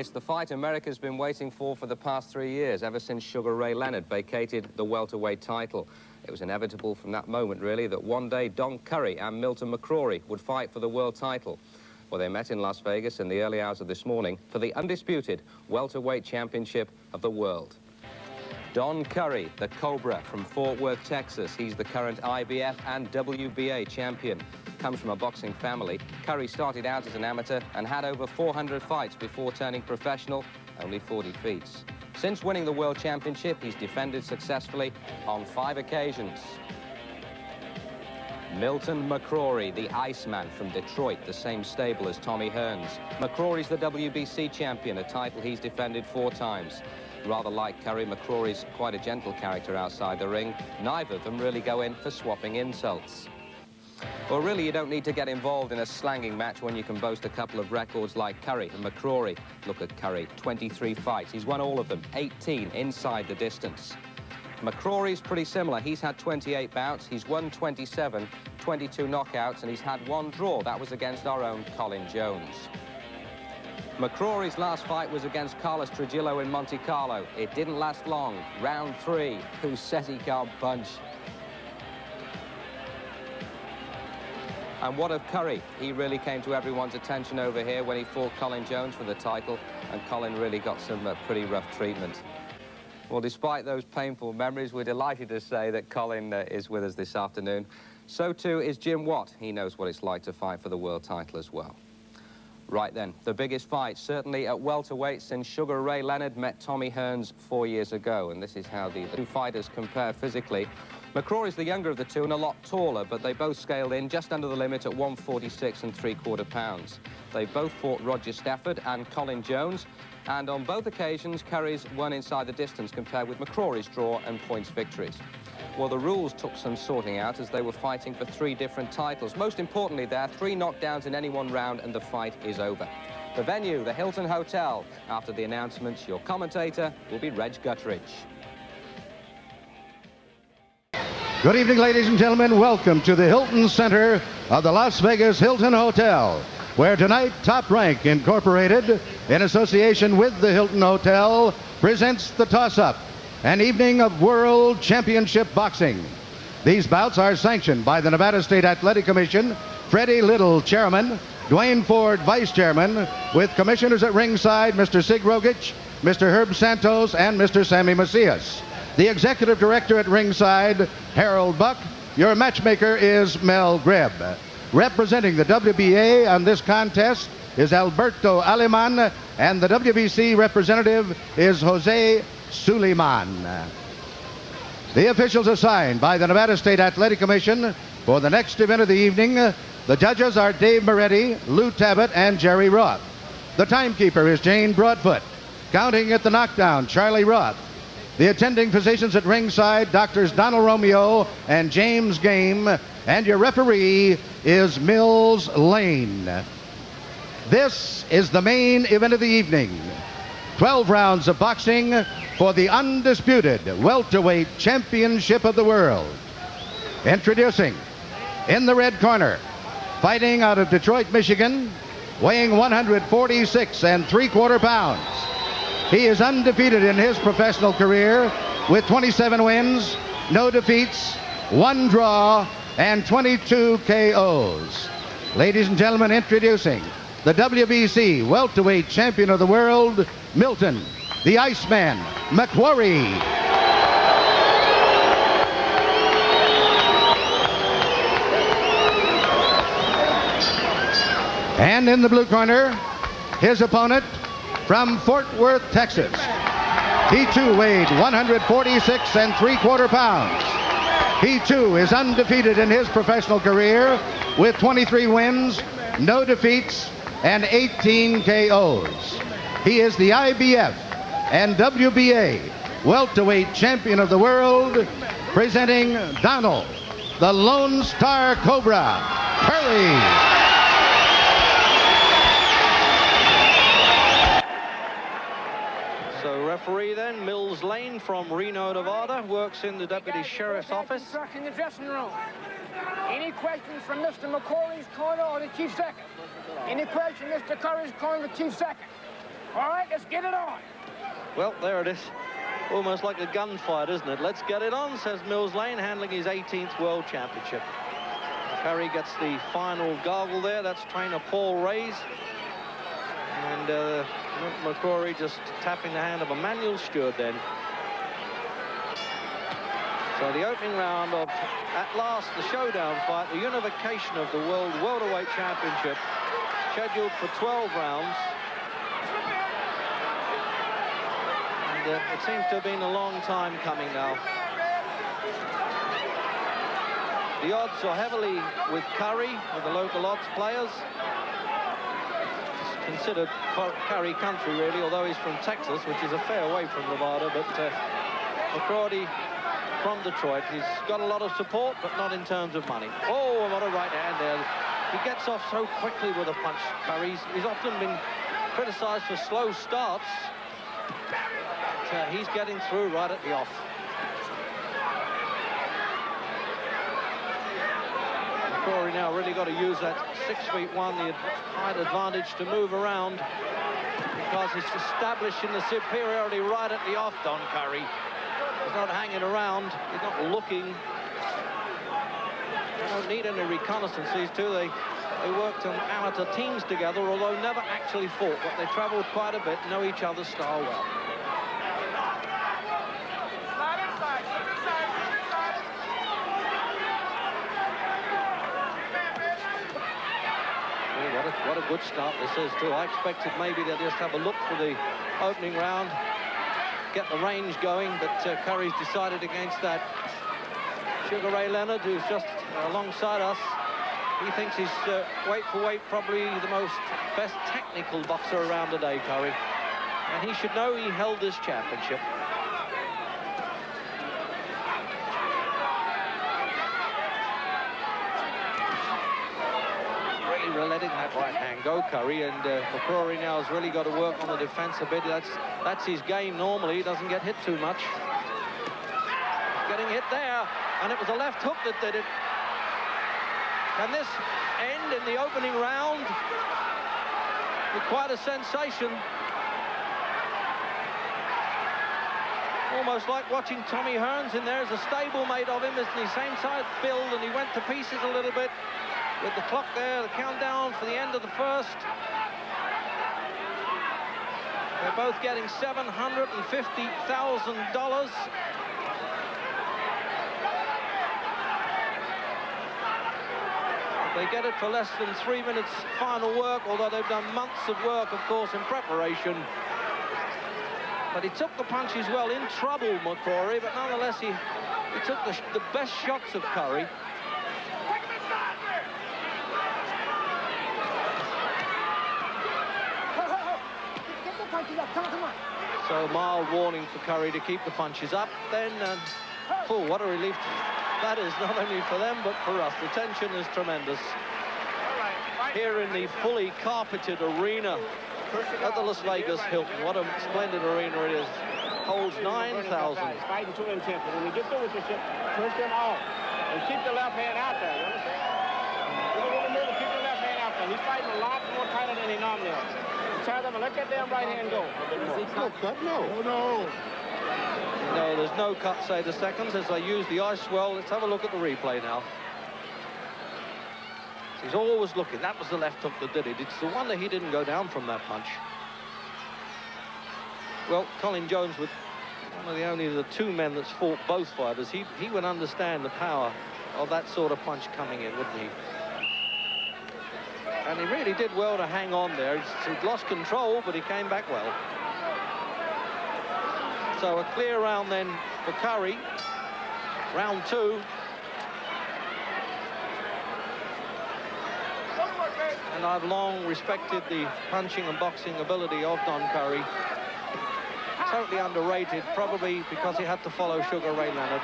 this, the fight America's been waiting for the past 3 years, ever since Sugar Ray Leonard vacated the welterweight title. It was inevitable from that moment, really, that one day Don Curry and Milton McCrory would fight for the world title. Well, they met in Las Vegas in the early hours of this morning for the undisputed welterweight championship of the world. Don Curry, the Cobra from Fort Worth, Texas. He's the current IBF and WBA champion. Comes from a boxing family. Curry started out as an amateur and had over 400 fights before turning professional, only 4 defeats. Since winning the World Championship, he's defended successfully on 5 occasions. Milton McCrory, the Iceman from Detroit, the same stable as Tommy Hearns. McCrory's the WBC champion, a title he's defended 4 times. Rather like Curry, McCrory's quite a gentle character outside the ring. Neither of them really go in for swapping insults. Well, really, you don't need to get involved in a slanging match when you can boast a couple of records like Curry and McCrory. Look at Curry, 23 fights. He's won all of them, 18 inside the distance. McCrory's pretty similar. He's had 28 bouts. He's won 27, 22 knockouts, and he's had 1 draw. That was against our own Colin Jones. McCrory's last fight was against Carlos Trujillo in Monte Carlo. It didn't last long. Round 3. Who says he can't punch? And what of Curry? He really came to everyone's attention over here when he fought Colin Jones for the title, and Colin really got some pretty rough treatment. Well, despite those painful memories, we're delighted to say that Colin is with us this afternoon. So too is Jim Watt. He knows what it's like to fight for the world title as well. Right then, the biggest fight, certainly at welterweight, since Sugar Ray Leonard met Tommy Hearns 4 years ago. And this is how the 2 fighters compare physically. McCrory's the younger of the 2 and a lot taller, but they both scaled in just under the limit at 146 3/4 pounds. They both fought Roger Stafford and Colin Jones, and on both occasions, Curry's won inside the distance compared with McCrory's draw and points victories. Well, the rules took some sorting out as they were fighting for 3 different titles. Most importantly, there are 3 knockdowns in any one round and the fight is over. The venue, the Hilton Hotel. After the announcements, your commentator will be Reg Gutteridge. Good evening, ladies and gentlemen. Welcome to the Hilton Center of the Las Vegas Hilton Hotel, where tonight Top Rank Incorporated, in association with the Hilton Hotel, presents the Toss-Up, an evening of World Championship Boxing. These bouts are sanctioned by the Nevada State Athletic Commission, Freddie Little, chairman, Dwayne Ford, vice chairman, with commissioners at ringside, Mr. Sig Rogich, Mr. Herb Santos, and Mr. Sammy Macias. The executive director at ringside, Harold Buck. Your matchmaker is Mel Greb. Representing the WBA on this contest is Alberto Aleman, and the WBC representative is Jose Suleiman. The officials assigned by the Nevada State Athletic Commission for the next event of the evening. The judges are Dave Moretti, Lou Tabbitt, and Jerry Roth. The timekeeper is Jane Broadfoot. Counting at the knockdown, Charlie Roth. The attending physicians at ringside, Doctors Donald Romeo and James Game, and your referee is Mills Lane. This is the main event of the evening. 12 rounds of boxing for the undisputed welterweight championship of the world. Introducing, in the red corner, fighting out of Detroit, Michigan, weighing 146 3/4 pounds. He is undefeated in his professional career with 27 wins, no defeats, 1 draw, and 22 KOs. Ladies and gentlemen, introducing the WBC welterweight champion of the world, Milton, the Iceman, McCrory. And in the blue corner, his opponent from Fort Worth, Texas. He too weighed 146 3/4 pounds. He too is undefeated in his professional career with 23 wins, no defeats, and 18 KOs. He is the IBF and WBA welterweight champion of the world, presenting Donald, the Lone Star Cobra, Curry. So referee then, Mills Lane from Reno, Nevada, works in the Deputy Sheriff's Office. In the dressing room. Any questions from Mr. McCrory's corner or the Chief Second? Any questions, Mr. Curry's corner, the Chief Second? All right, let's get it on. Well, there it is. Almost like a gunfight, isn't it? Let's get it on, says Mills Lane, handling his 18th World Championship. Curry gets the final gargle there. That's trainer Paul Ray's. And McCrory just tapping the hand of Emmanuel Stewart then. So the opening round of, at last, the showdown fight, the unification of the World Welterweight Championship, scheduled for 12 rounds. And it seems to have been a long time coming now. The odds are heavily with Curry, with the local odds players. It's considered Curry country, really, although he's from Texas, which is a fair way from Nevada. But McCrory from Detroit, he's got a lot of support, but not in terms of money. Oh, what a right hand there. He gets off so quickly with a punch, Curry. He's often been criticised for slow starts. But, he's getting through right at the off. McCrory now really got to use that 6'1", the height advantage to move around, because he's establishing the superiority right at the off, Don Curry. He's not hanging around, he's not looking. They don't need any reconnaissance, these two. They worked on amateur teams together, although never actually fought, but they traveled quite a bit, know each other's style well. What a good start this is, too. I expected maybe they'll just have a look for the opening round, get the range going, but Curry's decided against that. Sugar Ray Leonard, who's just alongside us, he thinks he's weight for weight probably the best technical boxer around today, Curry. And he should know he held this championship. Letting that right hand go, Curry, and McCrory now has really got to work on the defense a bit. That's his game normally. He doesn't get hit too much. Getting hit there, and it was a left hook that did it. Can this end in the opening round with quite a sensation? Almost like watching Tommy Hearns in there as a stablemate of him. It's the same size build, and he went to pieces a little bit. With the clock there, the countdown for the end of the first. They're both getting $750,000. They get it for less than 3 minutes final work, although they've done months of work, of course, in preparation. But he took the punches well, in trouble, McCrory, but nonetheless, he took the best shots of Curry. So mild warning for Curry to keep the punches up. Then, oh, what a relief that is, not only for them, but for us. The tension is tremendous. Here in the fully carpeted arena at the Las Vegas Hilton. What a splendid arena it is. Holds 9,000. Fighting too intense. When we get through with this shit, push them off. And keep the left hand out there, you understand? Keep the left hand out there. He's fighting a lot more tighter than he normally is. Try them and let that damn right hand go. No cut, no. Oh, no. No, there's no cut, say the seconds, as they use the ice swell. Let's have a look at the replay now. He's always looking. That was the left hook that did it. It's a wonder he didn't go down from that punch. Well, Colin Jones, with one of the two men that's fought both fighters, he would understand the power of that sort of punch coming in, wouldn't he? And he really did well to hang on there. He'd lost control, but he came back well. So a clear round then for Curry. Round two. And I've long respected the punching and boxing ability of Don Curry. Totally underrated, probably because he had to follow Sugar Ray Leonard.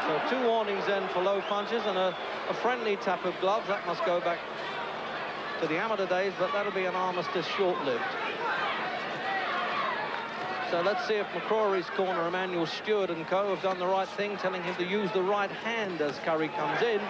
So 2 warnings then for low punches and a friendly tap of gloves. That must go back to the amateur days, but that'll be an armistice short-lived. So let's see if McCrory's corner, Emmanuel Stewart and co, have done the right thing, telling him to use the right hand as Curry comes in.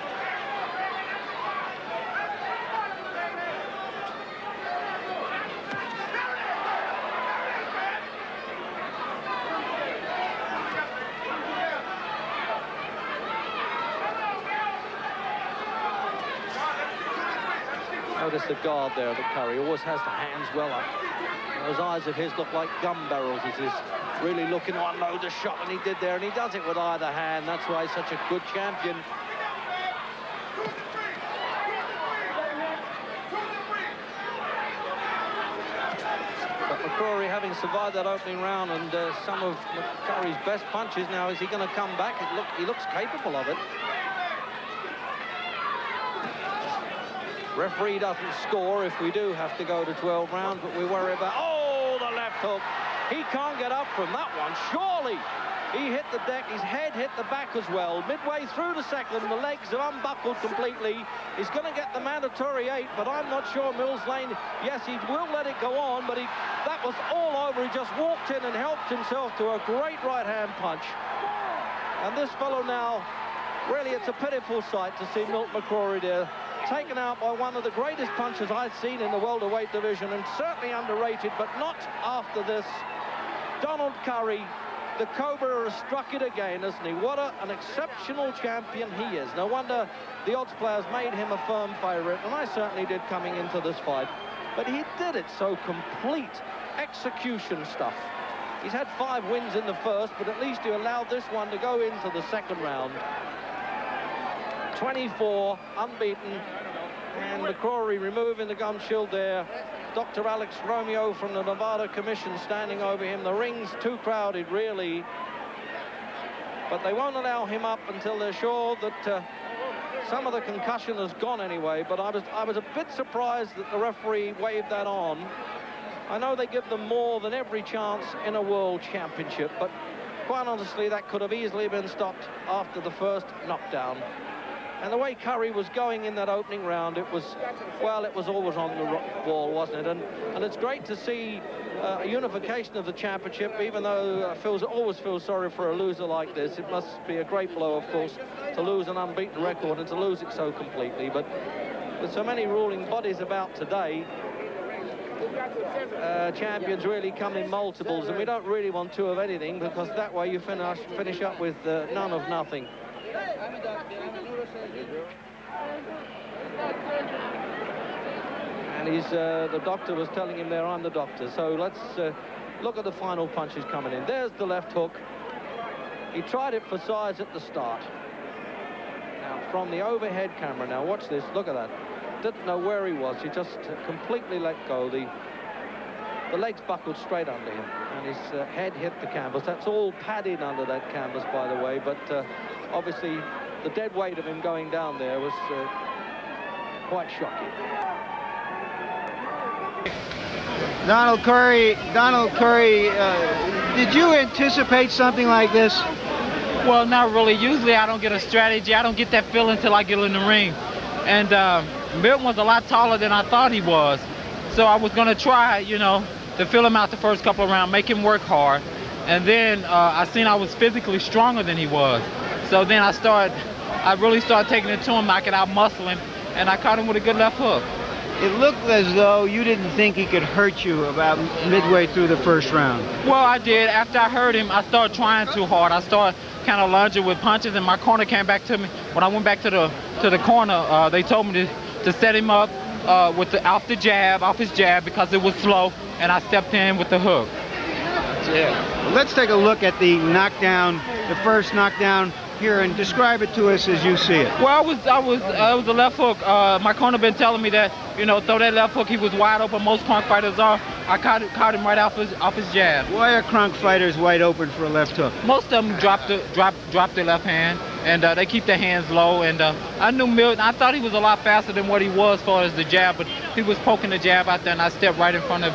notice the guard there that Curry always has the hands well up. Those eyes of his look like gun barrels as he's really looking to unload the shot, and he did there, and he does it with either hand. That's why he's such a good champion. But McCrory, having survived that opening round and some of McCurry's best punches now, is he going to come back? He looks capable of it. Referee doesn't score if we do have to go to 12 rounds, but we worry about... Oh, the left hook. He can't get up from that one, surely. He hit the deck, his head hit the back as well. Midway through the second, the legs are unbuckled completely. He's going to get the mandatory 8, but I'm not sure Mills Lane... Yes, he will let it go on, but that was all over. He just walked in and helped himself to a great right-hand punch. And this fellow now, really, it's a pitiful sight to see Milton McCrory there, taken out by one of the greatest punchers I've seen in the welterweight division, and certainly underrated, but not after this. Donald Curry, the Cobra, has struck it again, hasn't he? What an exceptional champion he is. No wonder the odds players made him a firm favourite, and I certainly did coming into this fight. But he did it so complete, execution stuff. He's had 5 wins in the first, but at least he allowed this one to go into the second round. 24, unbeaten, and McCrory removing the gum shield there. Dr. Alex Romeo from the Nevada Commission standing over him. The ring's too crowded, really, but they won't allow him up until they're sure that some of the concussion has gone anyway. But I was a bit surprised that the referee waved that on. I know they give them more than every chance in a world championship, but quite honestly, that could have easily been stopped after the first knockdown. And the way Curry was going in that opening round, it was always on the wall, wasn't it? And it's great to see a unification of the championship, even though I always feel sorry for a loser like this. It must be a great blow, of course, to lose an unbeaten record and to lose it so completely. But with so many ruling bodies about today, champions really come in multiples, and we don't really want 2 of anything, because that way you finish up with none of nothing. And the doctor was telling him there, I'm the doctor. So let's look at the final punches coming in. There's the left hook. He tried it for size at the start. Now, from the overhead camera, now watch this, look at that. Didn't know where he was. He just completely let go. The legs buckled straight under him, and his head hit the canvas. That's all padded under that canvas, by the way, but obviously the dead weight of him going down there was quite shocking. Donald Curry, did you anticipate something like this? Well, not really. Usually I don't get a strategy. I don't get that feeling until I get in the ring. And Milton was a lot taller than I thought he was. So I was going to try, you know, to fill him out the first couple of rounds, make him work hard. And then I seen I was physically stronger than he was. So then I really started taking it to him, knocking out, muscling, and I caught him with a good left hook. It looked as though you didn't think he could hurt you about midway through the first round. Well, I did. After I hurt him, I started trying too hard. I started kind of lunging with punches, and my corner came back to me. When I went back to the corner, they told me to set him up off his jab, because it was slow, and I stepped in with the hook. Yeah. Well, let's take a look at the knockdown, the first knockdown here, and describe it to us as you see it. Well, it was the left hook. My corner been telling me that, you know, throw that left hook. He was wide open. Most crunk fighters are. I caught him right off his jab. Why are crunk fighters wide open for a left hook? Most of them drop their left hand, and they keep their hands low. And I knew Milton. I thought he was a lot faster than what he was as far as the jab, but he was poking the jab out there, and I stepped right in front of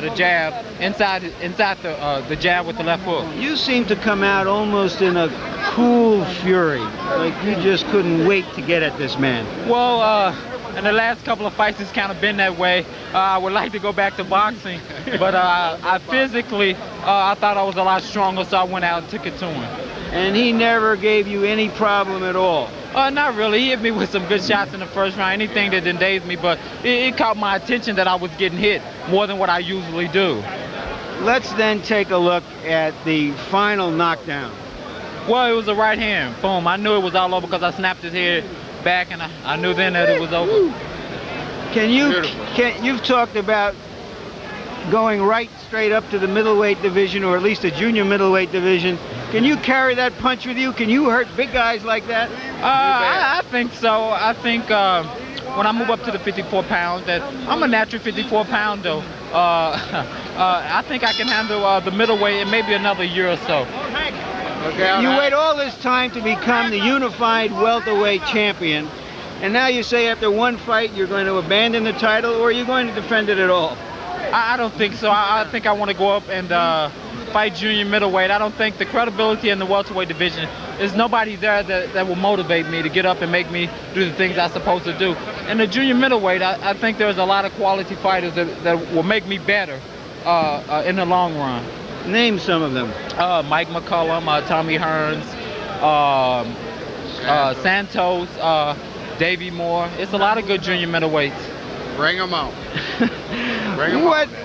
the jab, inside the jab with the left hook. You seem to come out almost in a cool fury, like you just couldn't wait to get at this man. Well, in the last couple of fights, it's kind of been that way. I would like to go back to boxing, but I physically, I thought I was a lot stronger, so I went out and took it to him. And he never gave you any problem at all? Not really. He hit me with some good shots in the first round, anything that didn't daze me, but it caught my attention that I was getting hit more than what I usually do. Let's then take a look at the final knockdown. Well, it was a right hand. Boom. I knew it was all over because I snapped his head back, and I knew then that it was over. You've talked about going right straight up to the middleweight division, or at least the junior middleweight division. Can you carry that punch with you? Can you hurt big guys like that? I think so. I think when I move up to the 54 pounds, that I'm a natural 54 pounder. I think I can handle the middleweight in maybe another year or so. You wait all this time to become the unified welterweight champion, and now you say after one fight you're going to abandon the title, or are you going to defend it at all? I don't think so. I think I want to go up and fight junior middleweight. I don't think the credibility in the welterweight division is nobody there that will motivate me to get up and make me do the things I'm supposed to do. In the junior middleweight, I think there's a lot of quality fighters that will make me better in the long run. Name some of them. Mike McCollum, Tommy Hearns, Santos, Davey Moore. It's a lot of good junior middleweights. Bring them out.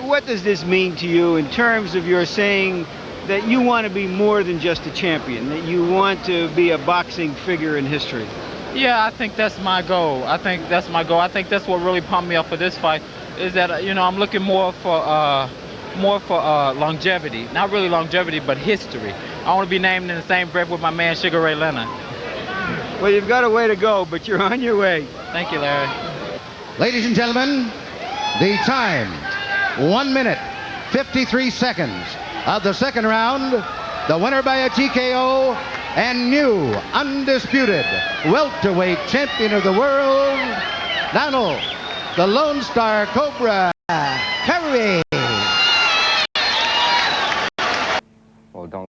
What does this mean to you in terms of your saying that you want to be more than just a champion, that you want to be a boxing figure in history? Yeah, I think that's my goal. I think that's what really pumped me up for this fight, is that I'm looking more for longevity. Not really longevity, but history. I want to be named in the same breath with my man Sugar Ray Leonard. Well, you've got a way to go, but you're on your way. Thank you, Larry. Ladies and gentlemen, the time, 1 minute, 53 seconds of the second round. The winner by a TKO and new undisputed welterweight champion of the world, Donald, the Lone Star Cobra, Curry.